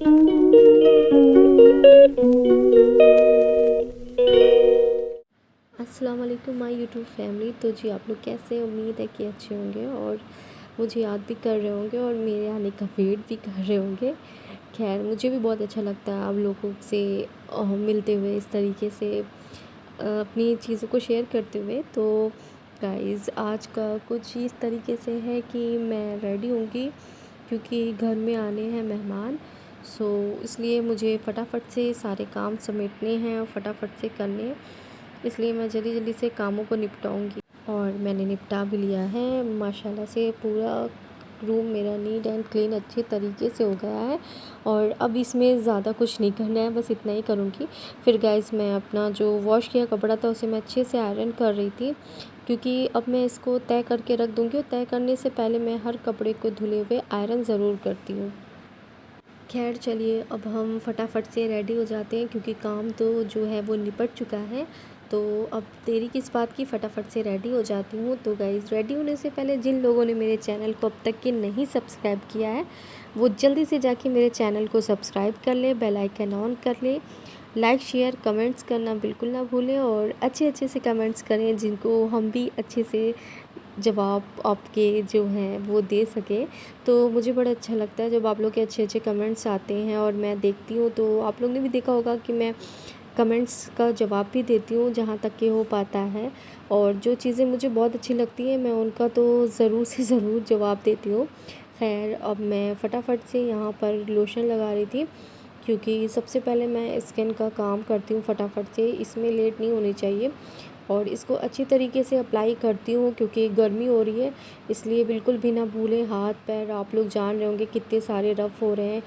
अस्सलाम वालेकुम my YouTube family. तो जी आप लोग कैसे हैं? उम्मीद है कि अच्छे होंगे और मुझे याद भी कर रहे होंगे और मेरे आने का वेट भी कर रहे होंगे। खैर मुझे भी बहुत अच्छा लगता है आप लोगों से मिलते हुए, इस तरीके से अपनी चीज़ों को शेयर करते हुए। तो गाइज़ आज का कुछ इस तरीके से है कि मैं रेडी होंगी क्योंकि घर में आने हैं मेहमान। सो इसलिए मुझे फटाफट से सारे काम समेटने हैं और फटाफट से करने हैं, इसलिए मैं जल्दी जल्दी से कामों को निपटाऊंगी। और मैंने निपटा भी लिया है माशाल्लाह से। पूरा रूम मेरा नीट एंड क्लीन अच्छे तरीके से हो गया है और अब इसमें ज़्यादा कुछ नहीं करना है, बस इतना ही करूँगी। फिर गाइस मैं अपना जो वॉश किया कपड़ा था उसे मैं अच्छे से आयरन कर रही थी, क्योंकि अब मैं इसको तय करके रख दूँगी और तय करने से पहले मैं हर कपड़े को धुले हुए आयरन ज़रूर करती हूँ। खैर चलिए अब हम फटाफट से रेडी हो जाते हैं क्योंकि काम तो जो है वो निपट चुका है। तो अब देरी किस बात की, फटाफट से रेडी हो जाती हूँ। तो गाइज़ रेडी होने से पहले जिन लोगों ने मेरे चैनल को अब तक के नहीं सब्सक्राइब किया है वो जल्दी से जाके मेरे चैनल को सब्सक्राइब कर ले, बेल आइकन ऑन कर ले, लाइक शेयर कमेंट्स करना बिल्कुल ना भूलें और अच्छे अच्छे से कमेंट्स करें जिनको हम भी अच्छे से जवाब आपके जो हैं वो दे सकें। तो मुझे बड़ा अच्छा लगता है जब आप लोग के अच्छे अच्छे कमेंट्स आते हैं और मैं देखती हूँ। तो आप लोग ने भी देखा होगा कि मैं कमेंट्स का जवाब भी देती हूँ जहाँ तक कि हो पाता है, और जो चीज़ें मुझे बहुत अच्छी लगती हैं मैं उनका तो ज़रूर से ज़रूर जवाब देती हूँ। खैर अब मैं फटाफट से यहाँ पर लोशन लगा रही थी क्योंकि सबसे पहले मैं स्किन का काम करती हूँ फटाफट से, इसमें लेट नहीं होनी चाहिए। और इसको अच्छी तरीके से अप्लाई करती हूँ क्योंकि गर्मी हो रही है, इसलिए बिल्कुल भी ना भूलें। हाथ पैर आप लोग जान रहे होंगे कितने सारे रफ़ हो रहे हैं,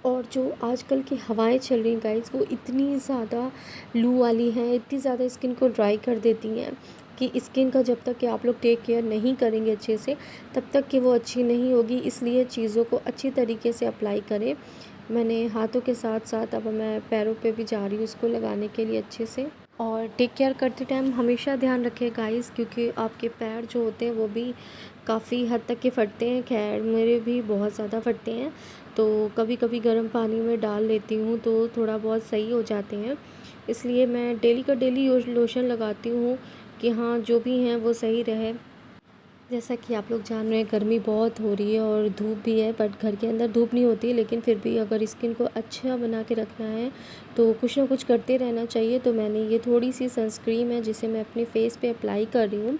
और जो आजकल की हवाएं चल रही हैं गाइस वो इतनी ज़्यादा लू वाली हैं, इतनी ज़्यादा स्किन को ड्राई कर देती हैं कि स्किन का जब तक कि आप लोग टेक केयर नहीं करेंगे अच्छे से तब तक कि वो अच्छी नहीं होगी। इसलिए चीज़ों को अच्छी तरीके से अप्लाई करें। मैंने हाथों के साथ साथ अब मैं पैरों पे भी जा रही हूँ इसको लगाने के लिए अच्छे से। और टेक केयर करते टाइम हमेशा ध्यान रखें गाइस, क्योंकि आपके पैर जो होते हैं वो भी काफ़ी हद तक के फटते हैं। खैर मेरे भी बहुत ज़्यादा फटते हैं, तो कभी कभी गर्म पानी में डाल लेती हूँ तो थोड़ा बहुत सही हो जाते हैं। इसलिए मैं डेली का डेली लोशन लगाती हूँ कि हाँ जो भी हैं वो सही रहे। जैसा कि आप लोग जान रहे हैं गर्मी बहुत हो रही है और धूप भी है, बट घर के अंदर धूप नहीं होती, लेकिन फिर भी अगर स्किन को अच्छा बना के रखना है तो कुछ ना कुछ करते रहना चाहिए। तो मैंने ये थोड़ी सी सनस्क्रीन है जिसे मैं अपने फेस पे अप्लाई कर रही हूँ,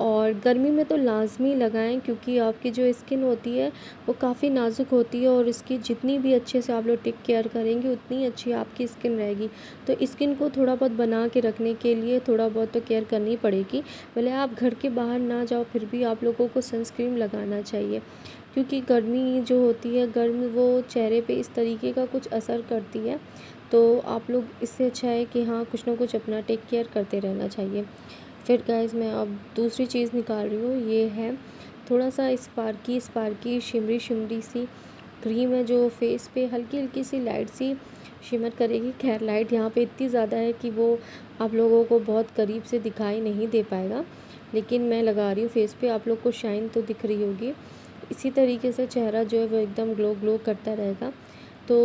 और गर्मी में तो लाजमी लगाएं क्योंकि आपकी जो स्किन होती है वो काफ़ी नाजुक होती है और इसकी जितनी भी अच्छे से आप लोग टेक केयर करेंगे उतनी अच्छी आपकी स्किन रहेगी। तो स्किन को थोड़ा बहुत बना के रखने के लिए थोड़ा बहुत तो केयर करनी पड़ेगी। भले आप घर के बाहर ना जाओ फिर भी आप लोगों को सनस्क्रीन लगाना चाहिए, क्योंकि गर्मी जो होती है गर्म वो चेहरे पे इस तरीके का कुछ असर करती है। तो आप लोग इससे अच्छा है कि हाँ कुछ ना कुछ अपना टेक केयर करते रहना चाहिए। फिर गाइस मैं अब दूसरी चीज़ निकाल रही हूँ, ये है थोड़ा सा स्पार्की स्पार्की शिमरी शिमरी सी क्रीम है जो फेस पे हल्की हल्की सी लाइट सी शिमर करेगी। खैर लाइट यहाँ पे इतनी ज़्यादा है कि वो आप लोगों को बहुत करीब से दिखाई नहीं दे पाएगा, लेकिन मैं लगा रही हूँ फेस पे, आप लोग को शाइन तो दिख रही होगी। इसी तरीके से चेहरा जो है वो एकदम ग्लो ग्लो करता रहेगा। तो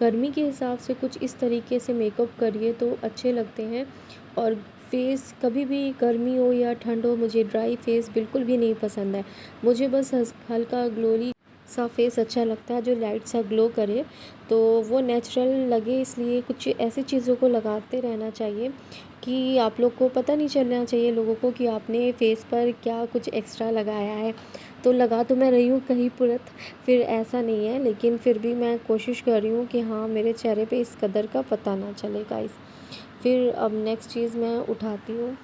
गर्मी के हिसाब से कुछ इस तरीके से मेकअप करिए तो अच्छे लगते हैं। और फेस कभी भी गर्मी हो या ठंड हो मुझे ड्राई फेस बिल्कुल भी नहीं पसंद है। मुझे बस हल्का ग्लोरी सा फेस अच्छा लगता है जो लाइट सा ग्लो करे, तो वो नेचुरल लगे। इसलिए कुछ ऐसी चीज़ों को लगाते रहना चाहिए कि आप लोग को पता नहीं चलना चाहिए लोगों को कि आपने फेस पर क्या कुछ एक्स्ट्रा लगाया है। तो लगा तो मैं रही हूँ कहीं तुरंत, फिर ऐसा नहीं है, लेकिन फिर भी मैं कोशिश कर रही हूँ कि हाँ मेरे चेहरे पे इस कदर का पता ना चले गाइस। फिर अब नेक्स्ट चीज़ मैं उठाती हूँ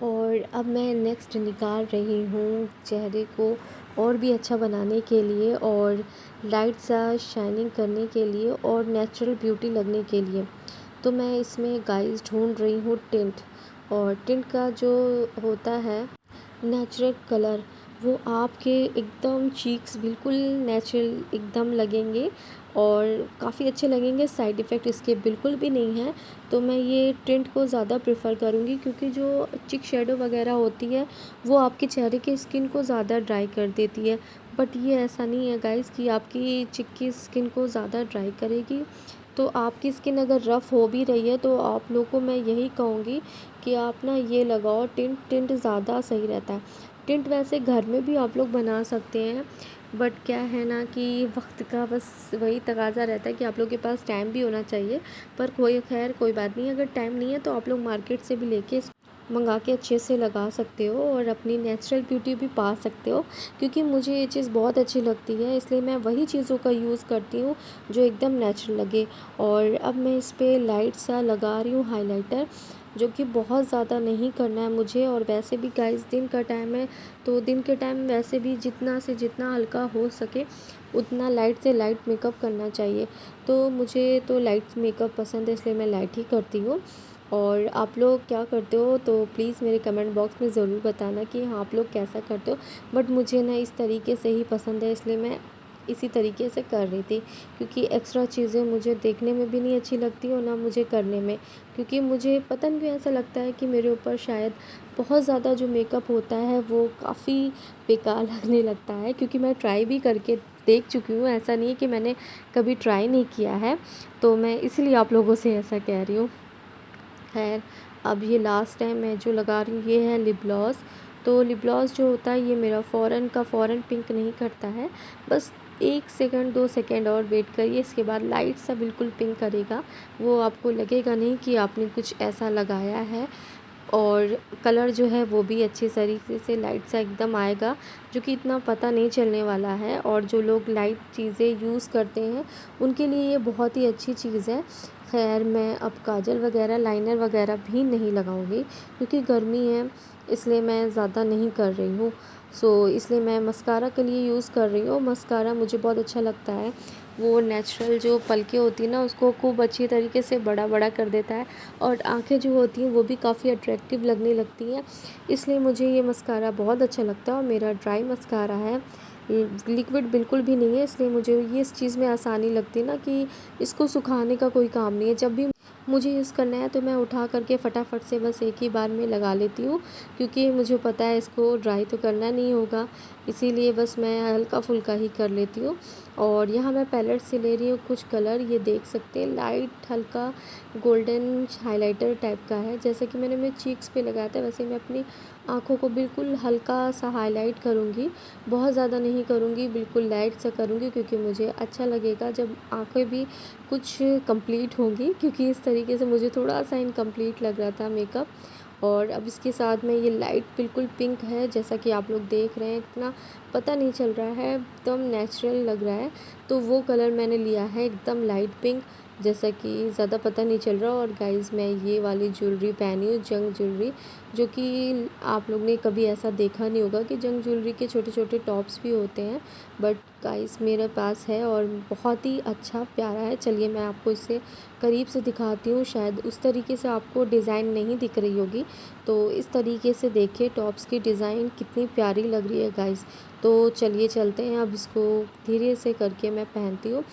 और अब मैं नेक्स्ट निकाल रही हूँ चेहरे को और भी अच्छा बनाने के लिए और लाइट सा शाइनिंग करने के लिए और नेचुरल ब्यूटी लगने के लिए। तो मैं इसमें गाइस ढूंढ रही हूँ टिंट, और टिंट का जो होता है नेचुरल कलर वो आपके एकदम चीक्स बिल्कुल नेचुरल एकदम लगेंगे और काफ़ी अच्छे लगेंगे। साइड इफ़ेक्ट इसके बिल्कुल भी नहीं है। तो मैं ये टिंट को ज़्यादा प्रेफर करूँगी क्योंकि जो चिक शेडो वगैरह होती है वो आपके चेहरे के स्किन को ज़्यादा ड्राई कर देती है। बट ये ऐसा नहीं है गाइस कि आपकी चिक्की स्किन को ज़्यादा ड्राई करेगी। तो आपकी स्किन अगर रफ़ हो भी रही है तो आप लोगों को मैं यही कहूँगी कि आप ना ये लगाओ टिंट। टिंट ज़्यादा सही रहता है। टिंट वैसे घर में भी आप लोग बना सकते हैं, बट क्या है ना कि वक्त का बस वही तकाज़ा रहता है कि आप लोग के पास टाइम भी होना चाहिए। पर कोई खैर कोई बात नहीं, अगर टाइम नहीं है तो आप लोग मार्केट से भी लेके मंगा के अच्छे से लगा सकते हो और अपनी नेचुरल ब्यूटी भी पा सकते हो। क्योंकि मुझे ये चीज़ बहुत अच्छी लगती है, इसलिए मैं वही चीज़ों का यूज़ करती हूँ जो एकदम नेचुरल लगे। और अब मैं इस पर लाइट सा लगा रही हूँ हाइलाइटर, जो कि बहुत ज़्यादा नहीं करना है मुझे। और वैसे भी गाइस दिन का टाइम है, तो दिन के टाइम वैसे भी जितना से जितना हल्का हो सके उतना लाइट से लाइट मेकअप करना चाहिए। तो मुझे तो लाइट मेकअप पसंद है, इसलिए मैं लाइट ही करती हूँ। और आप लोग क्या करते हो तो प्लीज़ मेरे कमेंट बॉक्स में ज़रूर बताना कि हाँ आप लोग कैसा करते हो। बट मुझे ना इस तरीके से ही पसंद है, इसलिए मैं इसी तरीके से कर रही थी। क्योंकि एक्स्ट्रा चीज़ें मुझे देखने में भी नहीं अच्छी लगती और ना मुझे करने में। क्योंकि मुझे पता नहीं क्यों ऐसा लगता है कि मेरे ऊपर शायद बहुत ज़्यादा जो मेकअप होता है वो काफ़ी बेकार लगने लगता है। क्योंकि मैं ट्राई भी करके देख चुकी हूँ, ऐसा नहीं है कि मैंने कभी ट्राई नहीं किया है। तो मैं इसलिए आप लोगों से ऐसा कह रही हूँ। खैर, अब ये लास्ट टाइम मैं जो लगा रही हूँ ये है लिप ग्लॉस। तो लिप ग्लॉस जो होता है ये मेरा फ़ौरन पिंक नहीं करता है। बस 1 सेकंड 2 सेकंड और वेट करिए, इसके बाद लाइट सा बिल्कुल पिंक करेगा। वो आपको लगेगा नहीं कि आपने कुछ ऐसा लगाया है। और कलर जो है वो भी अच्छी तरीके से लाइट सा एकदम आएगा, जो कि इतना पता नहीं चलने वाला है। और जो लोग लाइट चीज़ें यूज़ करते हैं उनके लिए ये बहुत ही अच्छी चीज़ है। खैर, मैं अब काजल वगैरह लाइनर वगैरह भी नहीं लगाऊंगी, क्योंकि गर्मी है इसलिए मैं ज़्यादा नहीं कर रही हूँ। इसलिए मैं मस्कारा के लिए यूज़ कर रही हूँ। मस्कारा मुझे बहुत अच्छा लगता है। वो नेचुरल जो पलकें होती हैं ना उसको खूब अच्छी तरीके से बड़ा बड़ा कर देता है। और आँखें जो होती हैं वो भी काफ़ी अट्रैक्टिव लगने लगती हैं। इसलिए मुझे ये मस्कारा बहुत अच्छा लगता है। और मेरा ड्राई मस्कारा है, लिक्विड बिल्कुल भी नहीं है, इसलिए मुझे ये इस चीज़ में आसानी लगती है ना कि इसको सुखाने का कोई काम नहीं है। जब भी मुझे यूज़ करना है तो मैं उठा करके फटाफट से बस एक ही बार में लगा लेती हूँ। क्योंकि मुझे पता है इसको ड्राई तो करना नहीं होगा, इसीलिए बस मैं हल्का फुल्का ही कर लेती हूँ। और यहाँ मैं पैलेट से ले रही हूँ कुछ कलर, ये देख सकते हैं लाइट हल्का गोल्डन हाइलाइटर टाइप का है। जैसे कि मैंने अपने चीक्स पे लगाया था वैसे मैं अपनी आँखों को बिल्कुल हल्का सा हाईलाइट करूँगी। बहुत ज़्यादा नहीं करूँगी, बिल्कुल लाइट सा करूँगी, क्योंकि मुझे अच्छा लगेगा जब आँखें भी कुछ कंप्लीट होंगी। क्योंकि इस तरीके से मुझे थोड़ा सा इनकम्प्लीट लग रहा था मेकअप। और अब इसके साथ में ये लाइट बिल्कुल पिंक है, जैसा कि आप लोग देख रहे हैं, इतना पता नहीं चल रहा है, एकदम नेचुरल लग रहा है। तो वो कलर मैंने लिया है एकदम लाइट पिंक, जैसा कि ज़्यादा पता नहीं चल रहा। और गाइस, मैं ये वाली ज्वेलरी पहनी हूँ, जंग ज्वेलरी, जो कि आप लोग ने कभी ऐसा देखा नहीं होगा कि जंग ज्वेलरी के छोटे छोटे टॉप्स भी होते हैं। बट गाइस मेरे पास है और बहुत ही अच्छा प्यारा है। चलिए मैं आपको इसे करीब से दिखाती हूँ, शायद उस तरीके से आपको डिज़ाइन नहीं दिख रही होगी। तो इस तरीके से देखिए टॉप्स की डिज़ाइन कितनी प्यारी लग रही है गाइस। तो चलिए चलते हैं, अब इसको धीरे से करके मैं पहनती हूँ।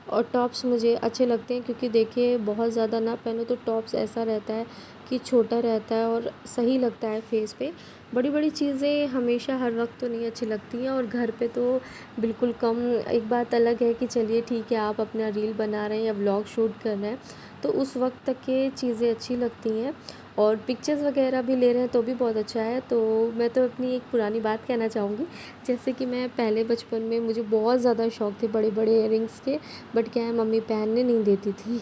और टॉप्स मुझे अच्छे लगते हैं, क्योंकि देखिए बहुत ज़्यादा ना पहनो तो टॉप्स ऐसा रहता है कि छोटा रहता है और सही लगता है फेस पे। बड़ी बड़ी चीज़ें हमेशा हर वक्त तो नहीं अच्छी लगती हैं, और घर पे तो बिल्कुल कम। एक बात अलग है कि चलिए ठीक है आप अपना रील बना रहे हैं या व्लॉग शूट कर रहे हैं तो उस वक्त तक ये चीज़ें अच्छी लगती हैं। और पिक्चर्स वगैरह भी ले रहे हैं तो भी बहुत अच्छा है। तो मैं तो अपनी एक पुरानी बात कहना चाहूँगी, जैसे कि मैं पहले बचपन में मुझे बहुत ज़्यादा शौक़ थे बड़े बड़े इयररिंग्स के, बट क्या है मम्मी पहनने नहीं देती थी।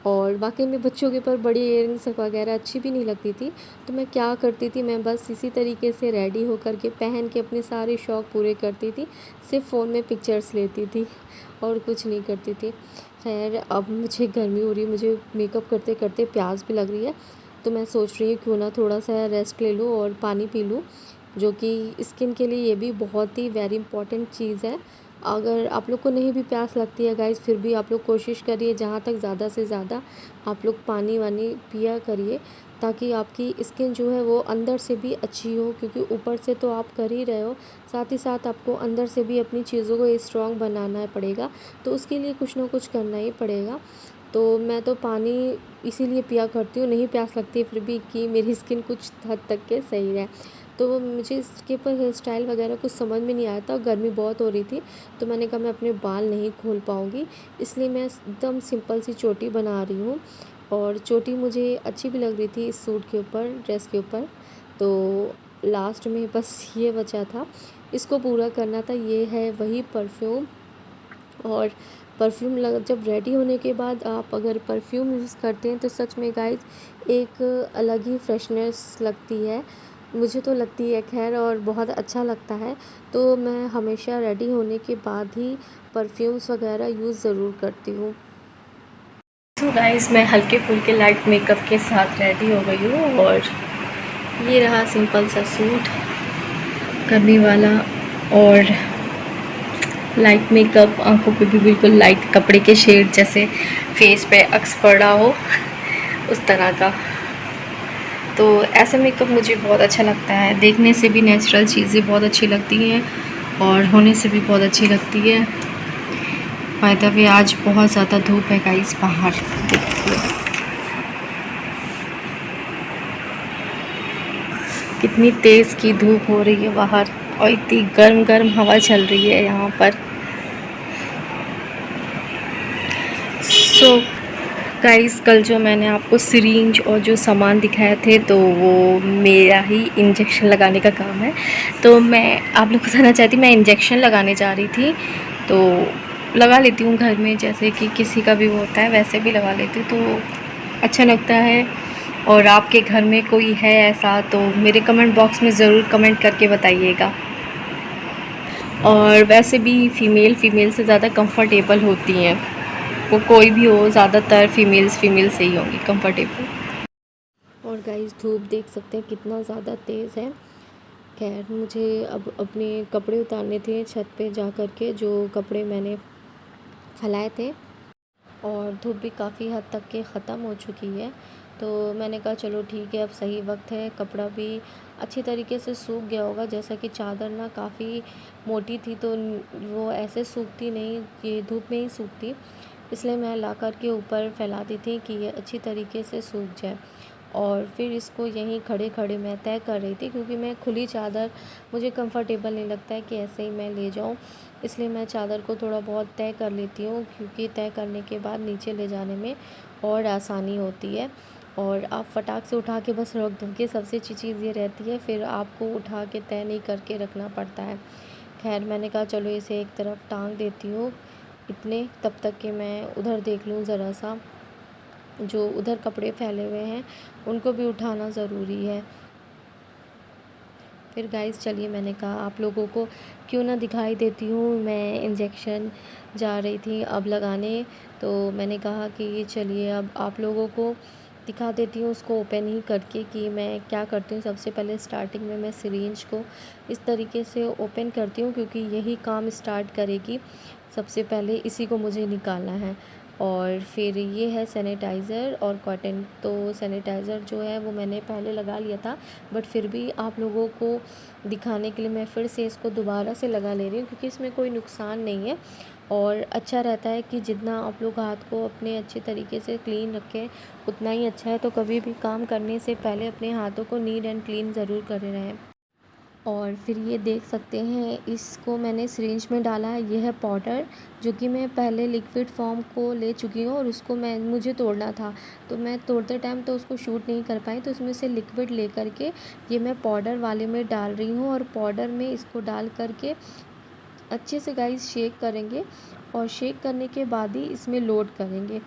और वाकई में बच्चों के ऊपर बड़ी इयररिंग्स वगैरह अच्छी भी नहीं लगती थी। तो मैं क्या करती थी, मैं बस इसी तरीके से रेडी होकर के पहन के अपने सारे शौक़ पूरे करती थी, सिर्फ फ़ोन में पिक्चर्स लेती थी और कुछ नहीं करती थी। खैर, अब मुझे गर्मी हो रही है, मुझे मेकअप करते करते प्यास भी लग रही है। तो मैं सोच रही हूँ क्यों ना थोड़ा सा रेस्ट ले लूँ और पानी पी लूँ, जो कि स्किन के लिए ये भी बहुत ही वेरी इंपॉर्टेंट चीज़ है। अगर आप लोग को नहीं भी प्यास लगती है गाइस, फिर भी आप लोग कोशिश करिए जहाँ तक ज़्यादा से ज़्यादा आप लोग पानी वानी पिया करिए, ताकि आपकी स्किन जो है वो अंदर से भी अच्छी हो। क्योंकि ऊपर से तो आप कर ही रहे हो, साथ ही साथ आपको अंदर से भी अपनी चीज़ों को स्ट्रॉन्ग बनाना पड़ेगा। तो उसके लिए कुछ ना कुछ करना ही पड़ेगा। तो मैं तो पानी इसीलिए पिया करती हूँ, नहीं प्यास लगती है फिर भी, कि मेरी स्किन कुछ हद तक के सही रहे। तो मुझे इसके ऊपर हेयर स्टाइल वगैरह कुछ समझ में नहीं आया था और गर्मी बहुत हो रही थी, तो मैंने कहा मैं अपने बाल नहीं खोल पाऊँगी, इसलिए मैं एकदम सिंपल सी चोटी बना रही हूँ। और चोटी मुझे अच्छी भी लग रही थी इस सूट के ऊपर, ड्रेस के ऊपर। तो लास्ट में बस ये बचा था, इसको पूरा करना था। ये है वही परफ्यूम। और परफ्यूम लग जब रेडी होने के बाद आप अगर परफ्यूम यूज़ करते हैं तो सच में गाइस एक अलग ही फ्रेशनेस लगती है, मुझे तो लगती है खैर, और बहुत अच्छा लगता है। तो मैं हमेशा रेडी होने के बाद ही परफ्यूम्स वगैरह यूज़ ज़रूर करती हूँ। तो गाइस मैं हल्के फुल्के लाइट मेकअप के साथ रेडी हो गई हूँ और ये रहा सिंपल सा सूट करने वाला, और लाइट मेकअप, आंखों पे भी बिल्कुल लाइट कपड़े के शेड जैसे फेस पे अक्स पड़ा हो उस तरह का। तो ऐसा मेकअप मुझे बहुत अच्छा लगता है, देखने से भी नेचुरल चीज़ें बहुत अच्छी लगती हैं और होने से भी बहुत अच्छी लगती है। बाय द वे आज बहुत ज़्यादा धूप है गाइस बाहर, देखिए कितनी तेज़ की धूप हो रही है बाहर और इतनी गर्म गर्म हवा चल रही है यहाँ पर। सो गाइस कल जो मैंने आपको सिरिंज और जो सामान दिखाए थे तो वो मेरा ही इंजेक्शन लगाने का काम है। तो मैं आप लोग को बताना चाहती, मैं इंजेक्शन लगाने जा रही थी, तो लगा लेती हूँ घर में, जैसे कि किसी का भी होता है वैसे भी लगा लेती हूँ, तो अच्छा लगता है। और आपके घर में कोई है ऐसा तो मेरे कमेंट बॉक्स में ज़रूर कमेंट करके बताइएगा। और वैसे भी फ़ीमेल से ज़्यादा कंफर्टेबल होती हैं, वो कोई भी हो, ज़्यादातर फीमेल से ही होंगी कंफर्टेबल। और गाइस धूप देख सकते हैं कितना ज़्यादा तेज़ है। खैर मुझे अब अपने कपड़े उतारने थे छत पे जा कर के, जो कपड़े मैंने फैलाए थे, और धूप भी काफ़ी हद तक के ख़त्म हो चुकी है। तो मैंने कहा चलो ठीक है, अब सही वक्त है, कपड़ा भी अच्छी तरीके से सूख गया होगा। जैसा कि चादर ना काफ़ी मोटी थी तो वो ऐसे सूखती नहीं, ये धूप में ही सूखती, इसलिए मैं ला कर के ऊपर फैला दी थी कि ये अच्छी तरीके से सूख जाए। और फिर इसको यहीं खड़े खड़े मैं तय कर रही थी, क्योंकि मैं खुली चादर मुझे कंफर्टेबल नहीं लगता है कि ऐसे ही मैं ले जाऊं, इसलिए मैं चादर को थोड़ा बहुत तय कर लेती हूँ, क्योंकि तय करने के बाद नीचे ले जाने में और आसानी होती है। और आप फटाक से उठा के बस रख दोगे, सबसे अच्छी चीज़ ये रहती है, फिर आपको उठा के तय नहीं करके रखना पड़ता है। खैर मैंने कहा चलो इसे एक तरफ टांग देती हूँ इतने, तब तक कि मैं उधर देख लूँ ज़रा सा, जो उधर कपड़े फैले हुए हैं उनको भी उठाना ज़रूरी है। फिर गाइस चलिए, मैंने कहा आप लोगों को क्यों ना दिखाई देती हूँ, मैं इंजेक्शन जा रही थी अब लगाने, तो मैंने कहा कि चलिए अब आप लोगों को दिखा देती हूँ उसको ओपन ही करके कि मैं क्या करती हूँ। सबसे पहले स्टार्टिंग में मैं सिरिंज को इस तरीके से ओपन करती हूँ, क्योंकि यही काम स्टार्ट करेगी, सबसे पहले इसी को मुझे निकालना है। और फिर ये है सैनिटाइज़र और कॉटन, तो सैनिटाइज़र जो है वो मैंने पहले लगा लिया था, बट फिर भी आप लोगों को दिखाने के लिए मैं फिर से इसको दोबारा से लगा ले रही हूँ, क्योंकि इसमें कोई नुकसान नहीं है। और अच्छा रहता है कि जितना आप लोग हाथ को अपने अच्छे तरीके से क्लीन रखें उतना ही अच्छा है। तो कभी भी काम करने से पहले अपने हाथों को नीट एंड क्लीन ज़रूर करे रहें। और फिर ये देख सकते हैं इसको मैंने सिरिंज में डाला है, ये है पाउडर, जो कि मैं पहले लिक्विड फॉर्म को ले चुकी हूँ और उसको मुझे तोड़ना था, तो मैं तोड़ते टाइम तो उसको शूट नहीं कर पाई, तो उसमें से लिक्विड ले करके ये मैं पाउडर वाले में डाल रही हूँ। और पाउडर में इसको डाल करके अच्छे से गाइस शेक करेंगे, और शेक करने के बाद ही इसमें लोड करेंगे,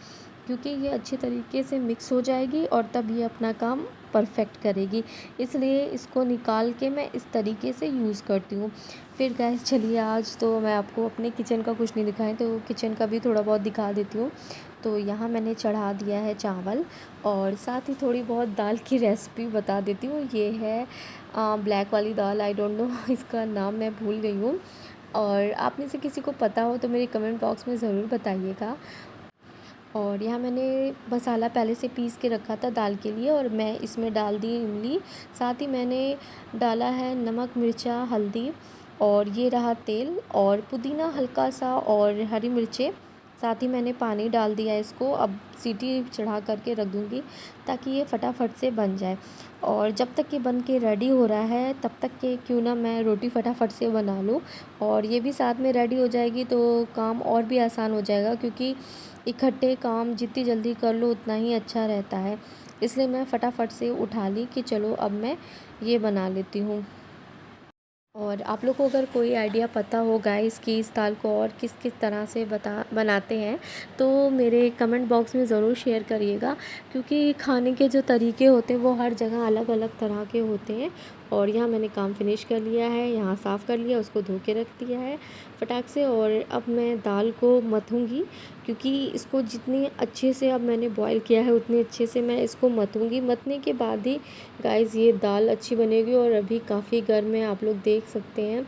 क्योंकि ये अच्छे तरीके से मिक्स हो जाएगी और तब ये अपना काम परफेक्ट करेगी, इसलिए इसको निकाल के मैं इस तरीके से यूज़ करती हूँ। फिर गैस चलिए, आज तो मैं आपको अपने किचन का कुछ नहीं दिखाई, तो किचन का भी थोड़ा बहुत दिखा देती हूँ। तो यहाँ मैंने चढ़ा दिया है चावल, और साथ ही थोड़ी बहुत दाल की रेसिपी बता देती हूँ। ये है ब्लैक वाली दाल, आई डोंट नो इसका नाम मैं भूल गई हूँ, और आप में से किसी को पता हो तो मेरे कमेंट बॉक्स में ज़रूर बताइएगा। और यहाँ मैंने मसाला पहले से पीस के रखा था दाल के लिए, और मैं इसमें डाल दी इमली, साथ ही मैंने डाला है नमक, मिर्चा, हल्दी, और ये रहा तेल और पुदीना हल्का सा और हरी मिर्चें, साथ ही मैंने पानी डाल दिया है इसको। अब सीटी चढ़ा करके रख दूँगी ताकि ये फटाफट से बन जाए। और जब तक ये बन के रेडी हो रहा है तब तक के क्यों ना मैं रोटी फटाफट से बना लूँ, और ये भी साथ में रेडी हो जाएगी तो काम और भी आसान हो जाएगा, क्योंकि इकट्ठे काम जितनी जल्दी कर लो उतना ही अच्छा रहता है। इसलिए मैं फटाफट से उठा ली कि चलो अब मैं ये बना लेती हूँ। और आप लोग को अगर कोई आइडिया पता हो गाइस कि इस दाल को और किस किस तरह से बनाते हैं तो मेरे कमेंट बॉक्स में ज़रूर शेयर करिएगा, क्योंकि खाने के जो तरीके होते हैं वो हर जगह अलग अलग तरह के होते हैं। और यहाँ मैंने काम फिनिश कर लिया है, यहाँ साफ़ कर लिया, उसको धो के रख दिया है फटाक से। और अब मैं दाल को मथूँगी, क्योंकि इसको जितनी अच्छे से अब मैंने बॉईल किया है उतने अच्छे से मैं इसको मथूँगी। मथने के बाद ही गाइस ये दाल अच्छी बनेगी। और अभी काफ़ी गर्म है, आप लोग देख सकते हैं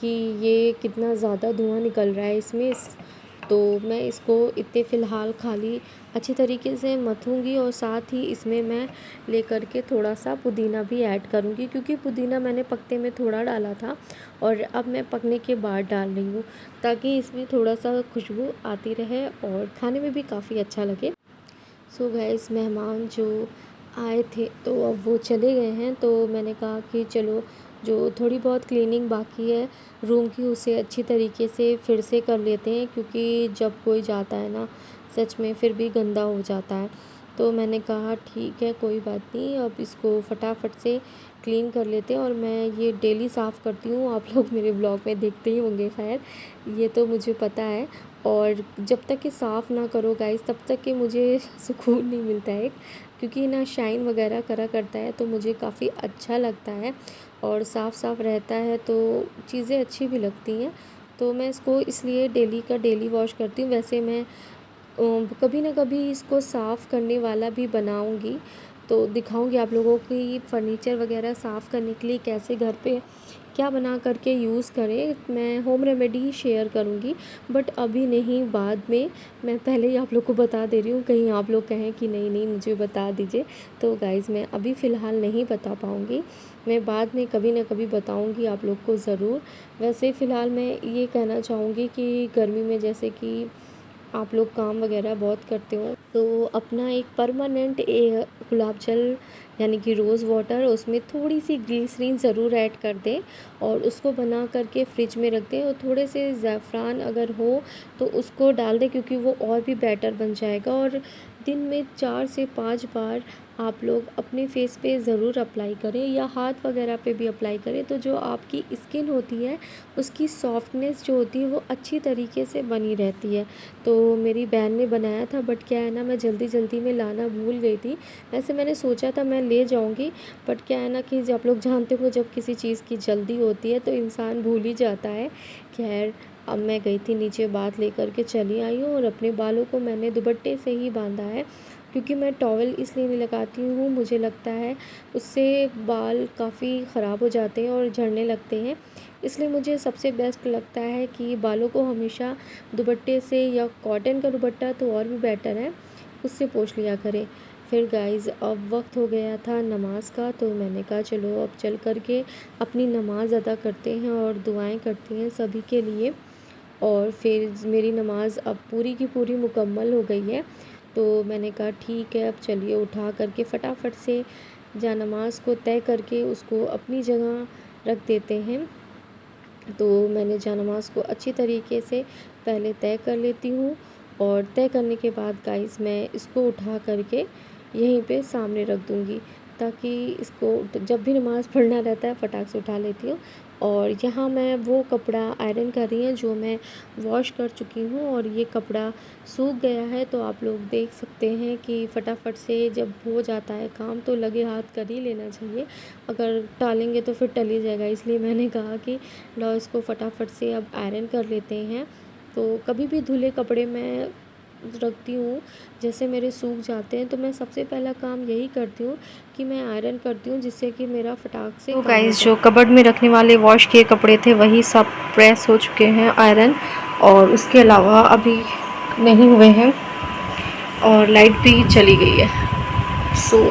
कि ये कितना ज़्यादा धुआं निकल रहा है इसमें। तो मैं इसको इतने फ़िलहाल खाली अच्छी तरीके से मथूँगी, और साथ ही इसमें मैं लेकर के थोड़ा सा पुदीना भी ऐड करूँगी, क्योंकि पुदीना मैंने पकते में थोड़ा डाला था और अब मैं पकने के बाद डाल रही हूँ, ताकि इसमें थोड़ा सा खुशबू आती रहे और खाने में भी काफ़ी अच्छा लगे। सो गाइस, मेहमान जो आए थे तो अब वो चले गए हैं, तो मैंने कहा कि चलो जो थोड़ी बहुत क्लीनिंग बाकी है रूम की उसे अच्छी तरीके से फिर से कर लेते हैं, क्योंकि जब कोई जाता है ना सच में फिर भी गंदा हो जाता है। तो मैंने कहा ठीक है कोई बात नहीं, अब इसको फटाफट से क्लीन कर लेते हैं। और मैं ये डेली साफ़ करती हूँ, आप लोग मेरे ब्लॉग में देखते ही होंगे खैर, ये तो मुझे पता है। और जब तक कि साफ़ ना करो गाइस तब तक कि मुझे सुकून नहीं मिलता है, क्योंकि ना शाइन वगैरह करा करता है तो मुझे काफ़ी अच्छा लगता है, और साफ़ साफ़ रहता है तो चीज़ें अच्छी भी लगती हैं। तो मैं इसको इसलिए डेली का डेली वॉश करती हूँ। वैसे मैं कभी ना कभी इसको साफ़ करने वाला भी बनाऊंगी, तो दिखाऊंगी आप लोगों की फ़र्नीचर वगैरह साफ़ करने के लिए कैसे घर पे क्या बना करके यूज़ करें। मैं होम रेमेडी ही शेयर करूंगी, बट अभी नहीं, बाद में। मैं पहले ही आप लोग को बता दे रही हूँ, कहीं आप लोग कहें कि नहीं नहीं मुझे बता दीजिए। तो गाइज़ मैं अभी फ़िलहाल नहीं बता पाऊँगी, मैं बाद में कभी ना कभी बताऊँगी आप लोग को ज़रूर। वैसे फ़िलहाल मैं ये कहना चाहूँगी कि गर्मी में जैसे कि आप लोग काम वगैरह बहुत करते हो तो अपना एक परमानेंट गुलाब जल यानी कि रोज़ वाटर, उसमें थोड़ी सी ग्लिसरीन ज़रूर ऐड कर दें और उसको बना करके फ्रिज में रख दें। और थोड़े से ज़ैफ़रान अगर हो तो उसको डाल दें, क्योंकि वो और भी बेटर बन जाएगा। और दिन में 4 से 5 बार आप लोग अपने फेस पे ज़रूर अप्लाई करें, या हाथ वगैरह पे भी अप्लाई करें, तो जो आपकी स्किन होती है उसकी सॉफ्टनेस जो होती है वो अच्छी तरीके से बनी रहती है। तो मेरी बहन ने बनाया था, बट क्या है ना मैं जल्दी जल्दी में लाना भूल गई थी। वैसे मैंने सोचा था मैं ले जाऊंगी, बट क्या है ना कि आप लोग जानते हो जब किसी चीज़ की जल्दी होती है तो इंसान भूल ही जाता है। खैर, अब मैं गई थी नीचे, बात लेकर के चली आई हूँ, और अपने बालों को मैंने दुपट्टे से ही बांधा है, क्योंकि मैं टॉवल इसलिए नहीं लगाती हूँ, मुझे लगता है उससे बाल काफ़ी ख़राब हो जाते हैं और झड़ने लगते हैं। इसलिए मुझे सबसे बेस्ट लगता है कि बालों को हमेशा दुपट्टे से, या कॉटन का दुपट्टा तो और भी बेटर है, उससे पोंछ लिया करें। फिर गाइज़ अब वक्त हो गया था नमाज का, तो मैंने कहा चलो अब चल कर के अपनी नमाज़ अदा करते हैं और दुआएं करते हैं सभी के लिए। और फिर मेरी नमाज़ अब पूरी की पूरी मुकम्मल हो गई है, तो मैंने कहा ठीक है अब चलिए उठा करके फटाफट से जा नमाज़ को तय करके उसको अपनी जगह रख देते हैं। तो मैंने जा नमाज़ को अच्छी तरीके से पहले तय कर लेती हूँ, और तय करने के बाद गाइस मैं इसको उठा करके यहीं पे सामने रख दूँगी, ताकि इसको जब भी नमाज़ पढ़ना रहता है फटाक से उठा लेती हूँ। और यहाँ मैं वो कपड़ा आयरन कर रही हूँ जो मैं वॉश कर चुकी हूँ, और ये कपड़ा सूख गया है, तो आप लोग देख सकते हैं कि फटाफट से जब हो जाता है काम तो लगे हाथ कर ही लेना चाहिए, अगर टालेंगे तो फिर टल ही जाएगा। इसलिए मैंने कहा कि लो इसको फटाफट से अब आयरन कर लेते हैं। तो कभी भी धुले कपड़े मैं रखती हूँ, जैसे मेरे सूख जाते हैं तो मैं सबसे पहला काम यही करती हूँ कि मैं आयरन करती हूँ, जिससे कि मेरा फटाक से तो गाइस जो कबर्ड में रखने वाले वॉश किए कपड़े थे वही सब प्रेस हो चुके हैं आयरन, और उसके अलावा अभी नहीं हुए हैं, और लाइट भी चली गई है। सो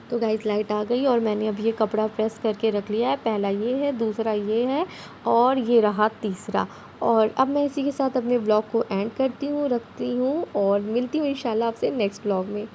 तो गाइस लाइट आ गई और मैंने अभी ये कपड़ा प्रेस करके रख लिया है। पहला ये है, दूसरा ये है और ये रहा तीसरा। और अब मैं इसी के साथ अपने व्लॉग को एंड करती हूँ, रखती हूँ और मिलती हूँ इंशाल्लाह आपसे नेक्स्ट व्लॉग में।